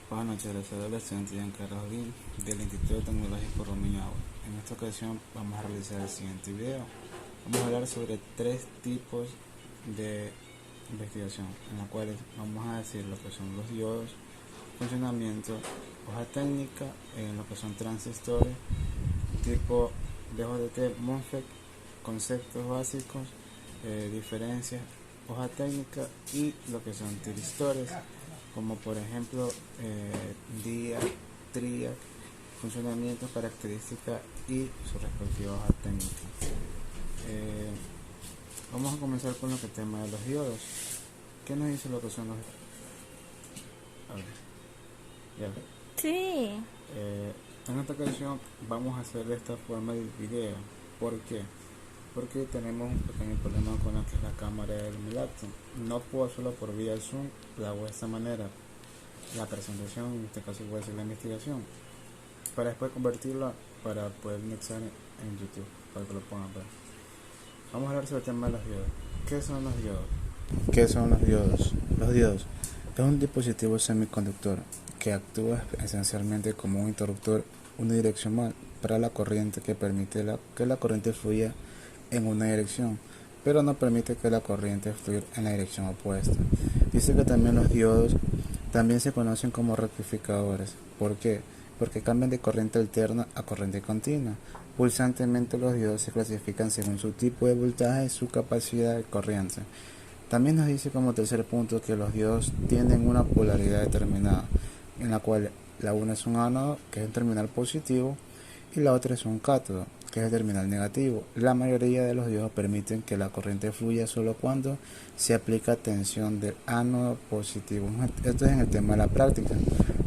Buenas noches, les saluda el estudiante Giancarlo Joaquín del Instituto Tecnológico Romeo Agua. En esta ocasión vamos a realizar el siguiente video. Vamos a hablar sobre tres tipos de investigación, en las cuales vamos a decir lo que son los diodos, funcionamiento, hoja técnica, en lo que son transistores, tipo DJT, MOSFET, conceptos básicos, diferencias, hoja técnica y lo que son tiristores, como por ejemplo DIA, TRIAC, funcionamiento, características y su respectiva hoja técnica. Vamos a comenzar con lo que tema de los diodos. ¿Qué nos dice lo que son los? A ver, ya. Sí. En esta ocasión vamos a hacer de esta forma el video. ¿Por qué? Porque tenemos un pequeño problema con lo que es la cámara del mi laptop. No puedo hacerlo por vía Zoom, la hago de esta manera. La presentación, en este caso voy a hacer la investigación, para después convertirla para poder mixar en YouTube, para que lo puedan ver. Vamos a hablar sobre el tema de los diodos. ¿Qué son los diodos? ¿Qué son los diodos? Los diodos es un dispositivo semiconductor que actúa esencialmente como un interruptor unidireccional para la corriente, que permite que la corriente fluya en una dirección, pero no permite que la corriente fluya en la dirección opuesta. Dice que también los diodos también se conocen como rectificadores. ¿Por qué? Porque cambian de corriente alterna a corriente continua. Pulsantemente los diodos se clasifican según su tipo de voltaje y su capacidad de corriente. También nos dice como tercer punto que los diodos tienen una polaridad determinada, en la cual la una es un ánodo, que es el terminal positivo, y la otra es un cátodo, que es el terminal negativo. La mayoría de los diodos permiten que la corriente fluya solo cuando se aplica tensión del ánodo positivo. Esto es en el tema de la práctica.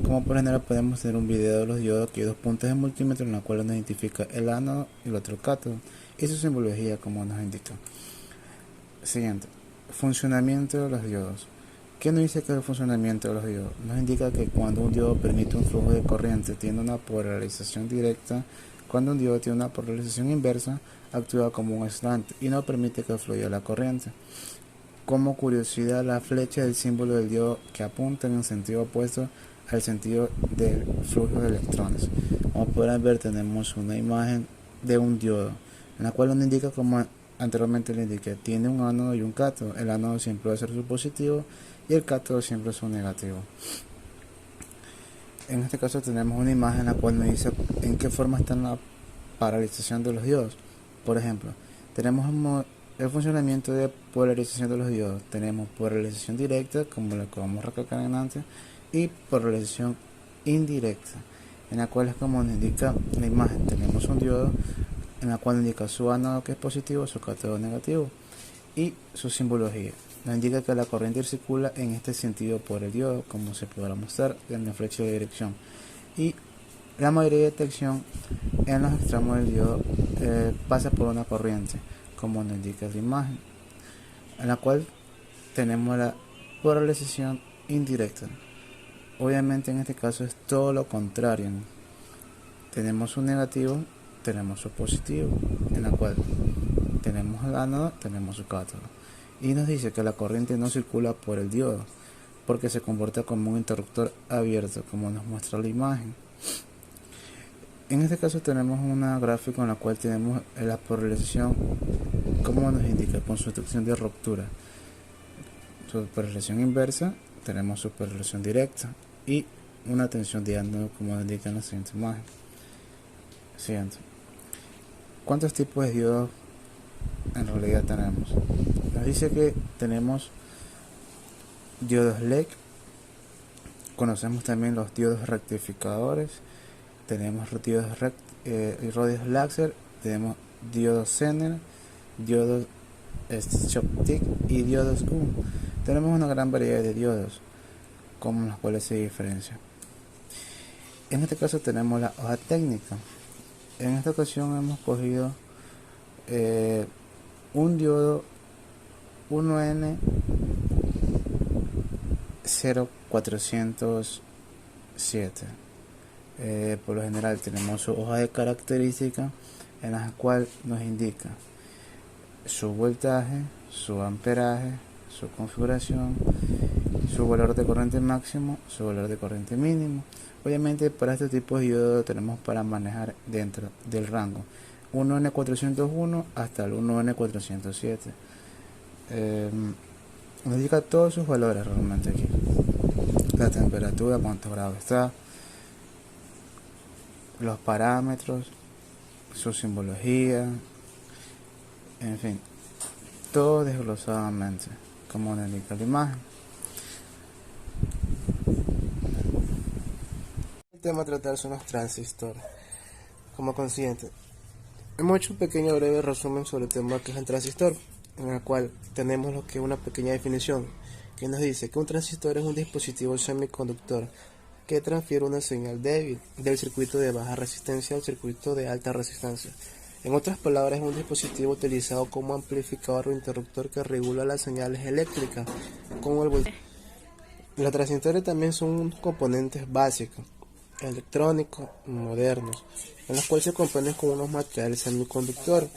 Como por ejemplo podemos tener un video de los diodos que hay dos puntos de multímetro en la cual nos identifica el ánodo y el otro cátodo, y su simbología como nos indica. Siguiente. Funcionamiento de los diodos. ¿Qué nos dice que es el funcionamiento de los diodos? Nos indica que cuando un diodo permite un flujo de corriente tiene una polarización directa. Cuando un diodo tiene una polarización inversa, actúa como un aislante y no permite que fluya la corriente. Como curiosidad, la flecha del símbolo del diodo que apunta en el sentido opuesto al sentido del flujo de electrones. Como podrán ver, tenemos una imagen de un diodo, en la cual nos indica, como anteriormente le indiqué, tiene un ánodo y un cátodo. El ánodo siempre va a ser su positivo y el cátodo siempre es su negativo. En este caso tenemos una imagen en la cual nos dice en qué forma está la polarización de los diodos. Por ejemplo, tenemos el funcionamiento de polarización de los diodos. Tenemos polarización directa, como la que vamos a recalcar en antes, y polarización indirecta, en la cual es como nos indica la imagen. Tenemos un diodo en la cual indica su ánodo, que es positivo, su cátodo negativo, y su simbología. Nos indica que la corriente circula en este sentido por el diodo, como se podrá mostrar en la flecha de dirección, y la mayoría de detección en los extremos del diodo pasa por una corriente, como nos indica la imagen, en la cual tenemos la polarización indirecta. Obviamente en este caso es todo lo contrario. Tenemos un negativo, tenemos su positivo, en la cual tenemos el ánodo, tenemos su cátodo. Y nos dice que la corriente no circula por el diodo, porque se comporta como un interruptor abierto, como nos muestra la imagen. En este caso tenemos una gráfica en la cual tenemos la polarización, como nos indica, con su instrucción de ruptura. Su polarización inversa, tenemos su polarización directa y una tensión de ánodo, como nos indica en la siguiente imagen. Siguiente. ¿Cuántos tipos de diodos en realidad tenemos? Nos dice que tenemos diodos LED, conocemos también los diodos rectificadores, tenemos diodos láser, tenemos diodos Zener, diodos Schottky y diodos U. Tenemos una gran variedad de diodos, como los cuales se diferencian. En este caso tenemos la hoja técnica. En esta ocasión hemos cogido un diodo 1N0407. Por lo general tenemos su hoja de características, en la cual nos indica su voltaje, su amperaje, su configuración, su valor de corriente máximo, su valor de corriente mínimo. Obviamente para este tipo de diodo tenemos para manejar dentro del rango 1N401 hasta el 1N407. Nos indica todos sus valores realmente aquí. La temperatura, cuántos grados está, los parámetros, su simbología, en fin, todo desglosadamente, como nos indica la imagen. El tema a tratar son los transistores. Como consciente, hemos hecho un pequeño breve resumen sobre el tema que es el transistor, en el cual tenemos lo que es una pequeña definición que nos dice que un transistor es un dispositivo semiconductor que transfiere una señal débil del circuito de baja resistencia al circuito de alta resistencia. En otras palabras, es un dispositivo utilizado como amplificador o interruptor que regula las señales eléctricas como el voltaje. Los transistores también son componentes básicos electrónicos modernos, en los cuales se componen con unos materiales semiconductores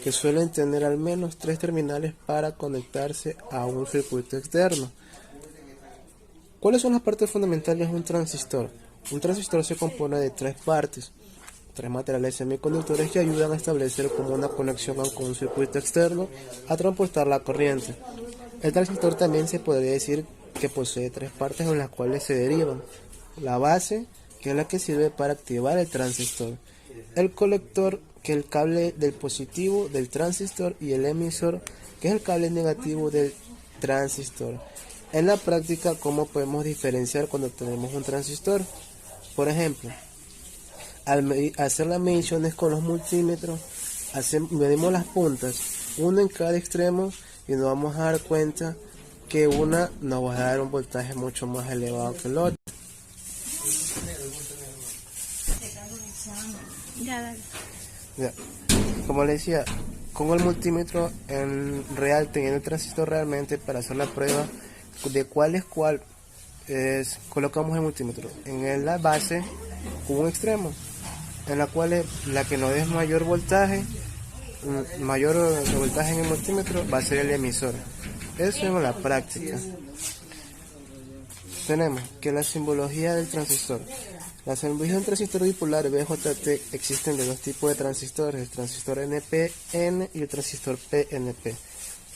que suelen tener al menos 3 terminales para conectarse a un circuito externo. ¿Cuáles son las partes fundamentales de un transistor? Un transistor se compone de 3 partes, 3 materiales semiconductores que ayudan a establecer como una conexión con un circuito externo a transportar la corriente. El transistor también se podría decir que posee 3 partes en las cuales se derivan: la base, que es la que sirve para activar el transistor; el colector, que es el cable del positivo del transistor; y el emisor, que es el cable negativo del transistor. En la práctica, ¿cómo podemos diferenciar cuando tenemos un transistor? Por ejemplo, al hacer las mediciones con los multímetros, medimos las puntas, una en cada extremo, y nos vamos a dar cuenta que una nos va a dar un voltaje mucho más elevado que el otro. Ya. Como les decía, con el multímetro en real, teniendo el transistor realmente, para hacer la prueba de cuál es cuál, colocamos el multímetro en la base con un extremo, en la cual la que nos dé mayor voltaje en el multímetro va a ser el emisor. Eso en la práctica. Tenemos que la simbología del transistor. La simbología del transistor bipolar BJT existen de 2 tipos de transistores: el transistor NPN y el transistor PNP.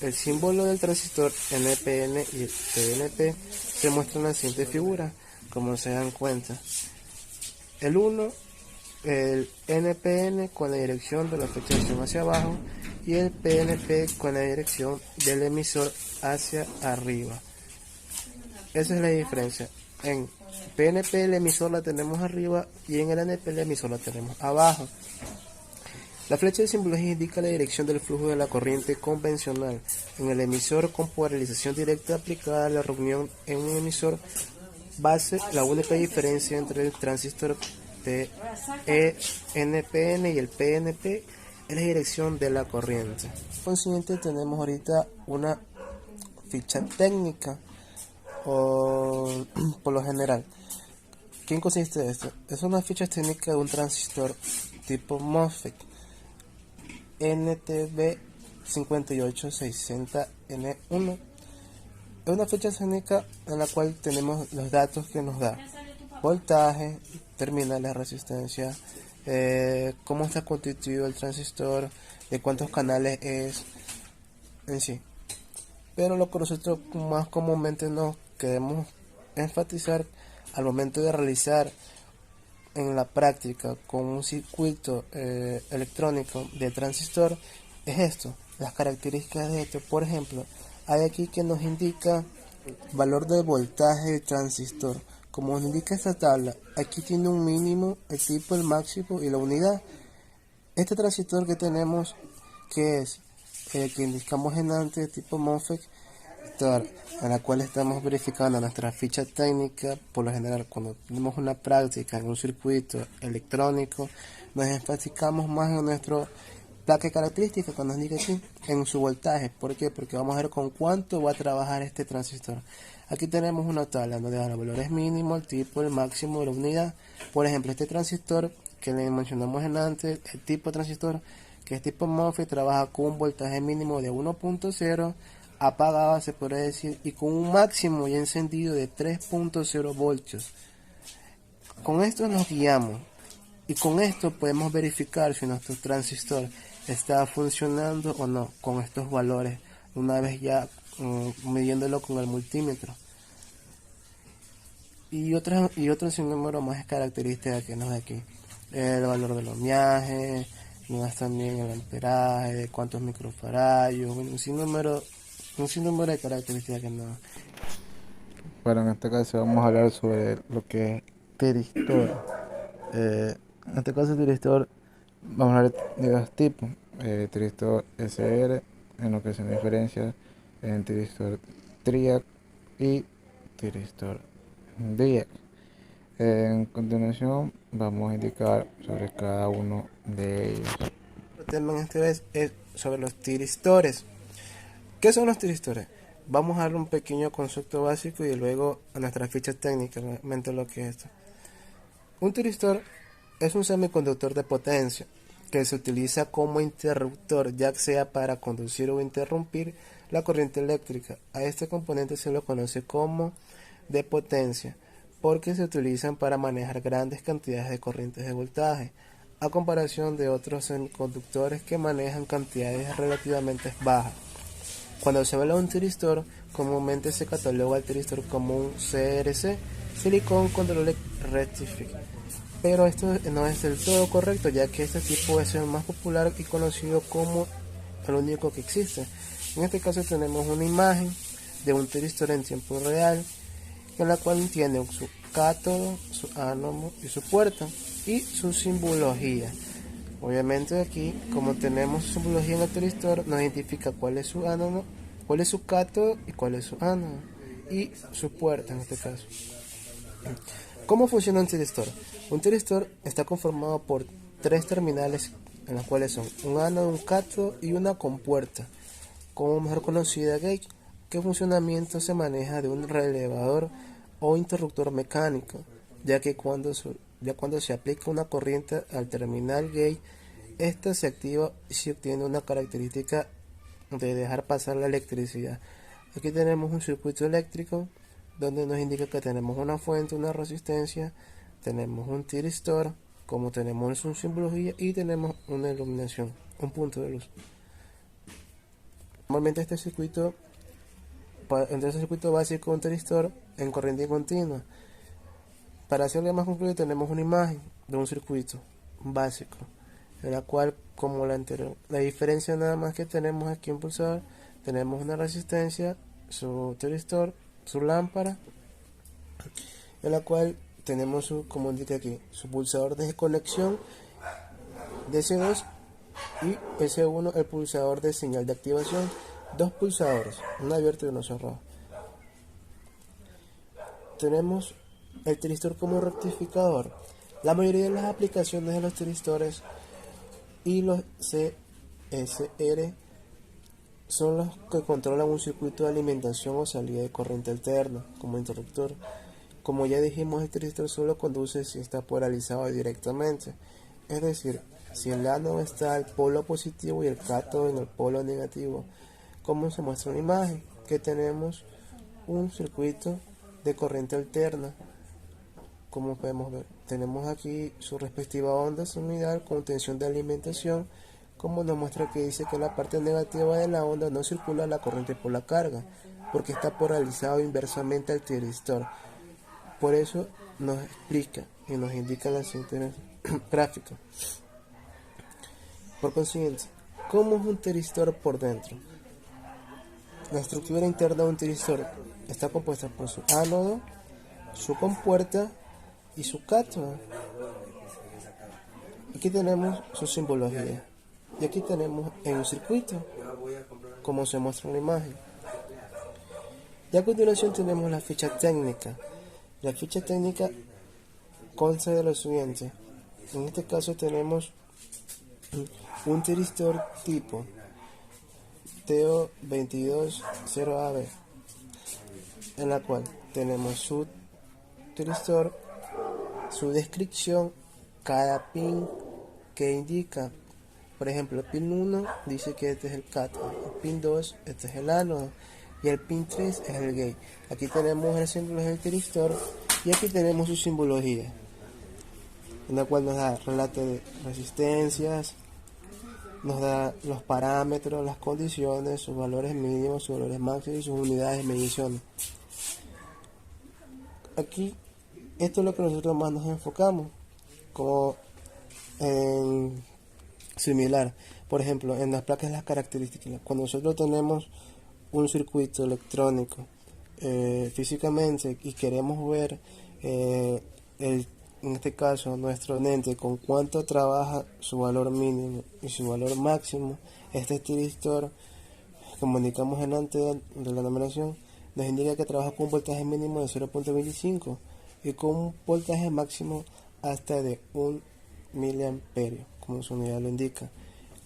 El símbolo del transistor NPN y el PNP se muestra en la siguiente figura, como se dan cuenta. El 1, el NPN con la dirección de la flecha de acción hacia abajo, y el PNP con la dirección del emisor hacia arriba. Esa es la diferencia. En PNP el emisor la tenemos arriba y en el NP el emisor la tenemos abajo. La flecha de simbología indica la dirección del flujo de la corriente convencional en el emisor con polarización directa aplicada a la reunión en un emisor base. La única diferencia entre el transistor NPN y el PNP es la dirección de la corriente. Consiguiente, tenemos ahorita una ficha técnica, o por lo general, ¿qué consiste esto? Es una ficha técnica de un transistor tipo MOSFET NTB58660N1. Es una ficha técnica en la cual tenemos los datos que nos da: voltaje, terminales de resistencia, cómo está constituido el transistor, de cuántos canales es en sí. Pero lo que nosotros más comúnmente nos queremos enfatizar al momento de realizar en la práctica con un circuito electrónico de transistor es esto, las características de esto. Por ejemplo, hay aquí que nos indica valor de voltaje del transistor. Como nos indica esta tabla, aquí tiene un mínimo, el tipo, el máximo y la unidad. Este transistor que tenemos, que es el que indicamos en antes, tipo MOSFET, en la cual estamos verificando nuestra ficha técnica. Por lo general, cuando tenemos una práctica en un circuito electrónico, nos enfatizamos más en nuestro placa característica, cuando nos indica aquí, en su voltaje. ¿Por qué? Porque vamos a ver con cuánto va a trabajar este transistor. Aquí tenemos una tabla donde da los valores mínimos, el tipo, el máximo, la unidad. Por ejemplo, este transistor que le mencionamos en antes, el tipo de transistor, que es tipo MOSFET, trabaja con un voltaje mínimo de 1.0 apagada, se podría decir, y con un máximo ya encendido de 3.0 voltios. Con esto nos guiamos y con esto podemos verificar si nuestro transistor está funcionando o no con estos valores, una vez ya midiéndolo con el multímetro. Y otro sinnúmero más características que nos da aquí: el valor del ohmiaje, nos da también el amperaje, de cuántos microfaradios, un sinnúmero de características que nos da. Bueno, en este caso vamos a hablar sobre lo que es tiristor. En este caso, tiristor, vamos a hablar de dos tipos: tiristor SR, en lo que se diferencia en tiristor triac y tiristor diac. En continuación, vamos a indicar sobre cada uno de ellos. El tema en esta vez es sobre los tiristores. ¿Qué son los tiristores? Vamos a dar un pequeño concepto básico y luego a nuestras fichas técnicas, realmente lo que es esto. Un tiristor es un semiconductor de potencia que se utiliza como interruptor, ya sea para conducir o interrumpir la corriente eléctrica. A este componente se lo conoce como de potencia, porque se utilizan para manejar grandes cantidades de corrientes de voltaje, a comparación de otros semiconductores que manejan cantidades relativamente bajas. Cuando se habla de un tiristor, comúnmente se cataloga el tiristor como un CRC, Silicon Control Rectifier. Pero esto no es del todo correcto, ya que este tipo es el más popular y conocido como el único que existe. En este caso tenemos una imagen de un tiristor en tiempo real, en la cual tiene su cátodo, su ánodo y su puerta, y su simbología. Obviamente aquí, como tenemos simbología en el tiristor, nos identifica cuál es su ánodo, cuál es su cátodo y cuál es su ánodo, y su puerta en este caso. ¿Cómo funciona un tiristor? Un tiristor está conformado por tres terminales, en las cuales son un ánodo, un cátodo y una compuerta, como mejor conocida gate, que funcionamiento se maneja de un relevador o interruptor mecánico, ya que cuando se aplica una corriente al terminal gate, esta se activa y se obtiene una característica de dejar pasar la electricidad. Aquí tenemos un circuito eléctrico donde nos indica que tenemos una fuente, una resistencia, tenemos un tiristor, como tenemos una simbología, y tenemos una iluminación, un punto de luz. Normalmente este circuito básico, un tiristor en corriente continua. Para hacerlo más concreto, tenemos una imagen de un circuito básico, en la cual, como la anterior, la diferencia nada más que tenemos aquí un pulsador, tenemos una resistencia, su tiristor, su lámpara, en la cual tenemos como indica aquí, su pulsador de conexión DC2 y S1, el pulsador de señal de activación. Dos pulsadores, uno abierto y uno cerrado. Tenemos el tiristor como rectificador. La mayoría de las aplicaciones de los tiristores y los CSR son los que controlan un circuito de alimentación o salida de corriente alterna como interruptor. Como ya dijimos, el tiristor solo conduce si está polarizado directamente, es decir, si el ánodo está al polo positivo y el cátodo en el polo negativo, como se muestra en la imagen, que tenemos un circuito de corriente alterna. Como podemos ver, tenemos aquí su respectiva onda sinusoidal con tensión de alimentación, como nos muestra que dice que la parte negativa de la onda no circula la corriente por la carga, porque está polarizado inversamente al tiristor. Por eso nos explica y nos indica la siguiente gráfica. Por consiguiente, ¿cómo es un tiristor por dentro? La estructura interna de un tiristor está compuesta por su ánodo, su compuerta y su cátodo. Aquí tenemos su simbología. Y aquí tenemos en un circuito, como se muestra en la imagen. Y a continuación tenemos la ficha técnica. La ficha técnica consta de lo siguiente. En este caso tenemos un tiristor tipo TO220AB, en la cual tenemos su tiristor, su descripción, cada pin que indica Por ejemplo, el pin 1 dice que este es el cátodo, el pin 2 este es el ánodo y el pin 3 es el gate. Aquí tenemos el símbolo del tiristor y aquí tenemos su simbología, en la cual nos da relato de resistencias, nos da los parámetros, las condiciones, sus valores mínimos, sus valores máximos y sus unidades de medición. Aquí, esto es lo que nosotros más nos enfocamos, como en similar. Por ejemplo, en las placas las características. Cuando nosotros tenemos un circuito electrónico físicamente y queremos ver en este caso nuestro lente con cuánto trabaja su valor mínimo y su valor máximo, este tiristor, como indicamos delante de la numeración, nos indica que trabaja con un voltaje mínimo de 0.25 y con un voltaje máximo hasta de 1 miliamperio, como su unidad lo indica.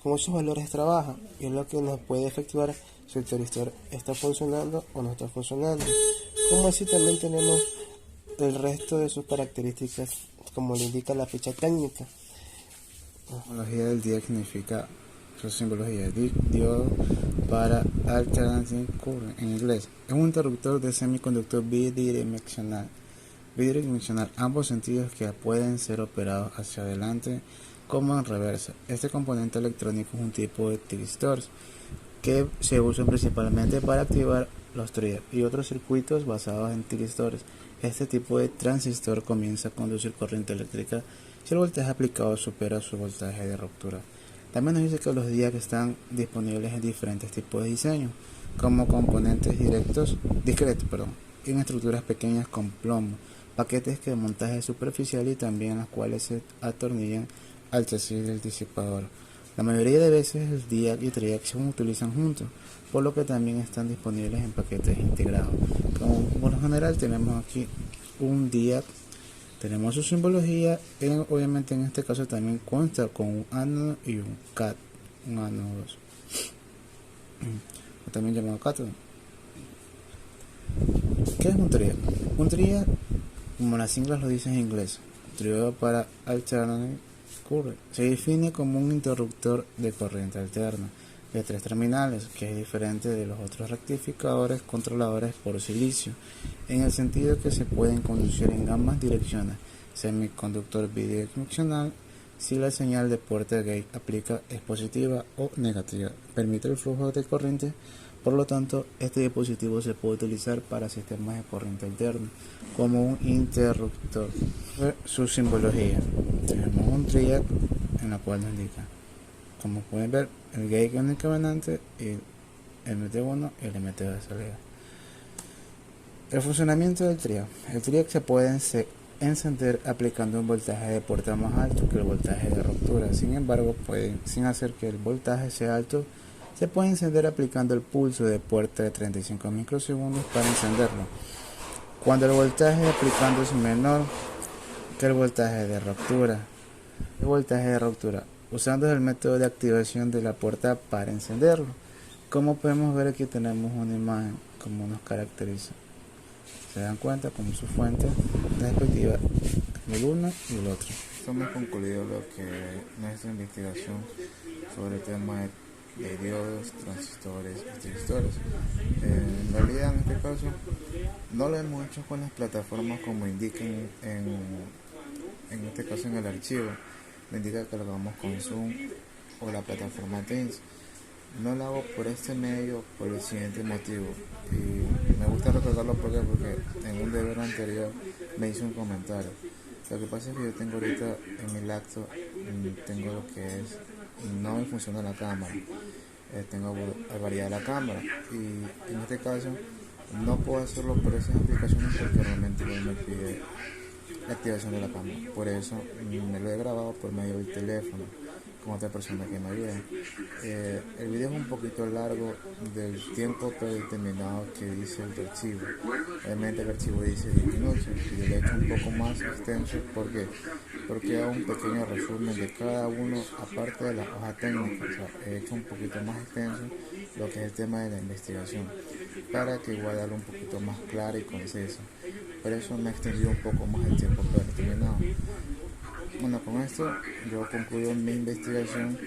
Con esos valores trabaja y es lo que nos puede efectuar si el tiristor está funcionando o no está funcionando. Como así también tenemos el resto de sus características, como le indica la ficha técnica. La simbología del diodo significa su simbología diodo para alternating current en inglés. Es un interruptor de semiconductor bidireccional. Ambos sentidos que pueden ser operados hacia adelante como en reversa. Este componente electrónico es un tipo de tiristor que se usa principalmente para activar los triads y otros circuitos basados en tiristores. Este tipo de transistor comienza a conducir corriente eléctrica si el voltaje aplicado supera su voltaje de ruptura. También nos dice que los DIAC están disponibles en diferentes tipos de diseño, como componentes discretos, en estructuras pequeñas con plomo, paquetes de montaje superficial y también las cuales se atornillan al chasis del disipador. La mayoría de veces el DIAC y TRIAC se utilizan juntos, por lo que también están disponibles en paquetes integrados. Como por lo general tenemos aquí un DIAC, tenemos su simbología, obviamente en este caso también consta con un ánodo y un CAT, un ánodo 2, también llamado cátodo. ¿Qué es un TRIAC? Un TRIAC, como las siglas lo dicen en inglés, Triodo para Alternating Current, se define como un interruptor de corriente alterna de 3 terminales, que es diferente de los otros rectificadores controladores por silicio, en el sentido que se pueden conducir en ambas direcciones, semiconductor bidireccional, si la señal de puerta gate aplica es positiva o negativa, permite el flujo de corriente. Por lo tanto, este dispositivo se puede utilizar para sistemas de corriente alterna como un interruptor. Su simbología: tenemos un triac en la cual nos indica, como pueden ver, el gate únicamente y el MT1 y el MT de salida. El funcionamiento del triac. El triac se puede encender aplicando un voltaje de puerta más alto que el voltaje de ruptura. Sin embargo, sin hacer que el voltaje sea alto, se puede encender aplicando el pulso de puerta de 35 microsegundos para encenderlo. Cuando el voltaje aplicando es menor que el voltaje de ruptura. Usando el método de activación de la puerta para encenderlo. Como podemos ver, aquí tenemos una imagen como nos caracteriza. Se dan cuenta como su fuente respectiva del uno y el otro. Hemos concluido lo que nuestra investigación sobre el tema de diodos, transistores y tristores. En realidad, en este caso, no lo hemos hecho con las plataformas como indiquen en este caso en el archivo. Me indica que lo hagamos con Zoom o la plataforma Teams. No lo hago por este medio por el siguiente motivo, y me gusta recordarlo porque en un deber anterior me hizo un comentario. Lo que pasa es que yo tengo ahorita en mi lacto, tengo lo que es, no me funciona la cámara, tengo variedad de la cámara, y en este caso no puedo hacerlo por esas aplicaciones porque realmente no me pide la activación de la cámara. Por eso me lo he grabado por medio del teléfono con otra persona que me ayude. El video es un poquito largo del tiempo predeterminado que dice el archivo. Obviamente el archivo dice 10 minutos y yo le he hecho un poco más extenso. ¿Por qué? Porque hago un pequeño resumen de cada uno aparte de la hoja técnica. O sea, he hecho un poquito más extenso lo que es el tema de la investigación para que igual darlo un poquito más claro y conciso. Por eso me he extendido un poco más el tiempo predeterminado. Bueno, con esto yo concluyo mi investigación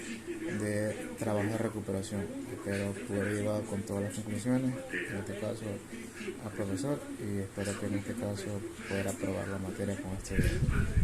de trabajo de recuperación. Espero poder llevar con todas las conclusiones, en este caso al profesor, y espero que en este caso poder aprobar la materia con este video.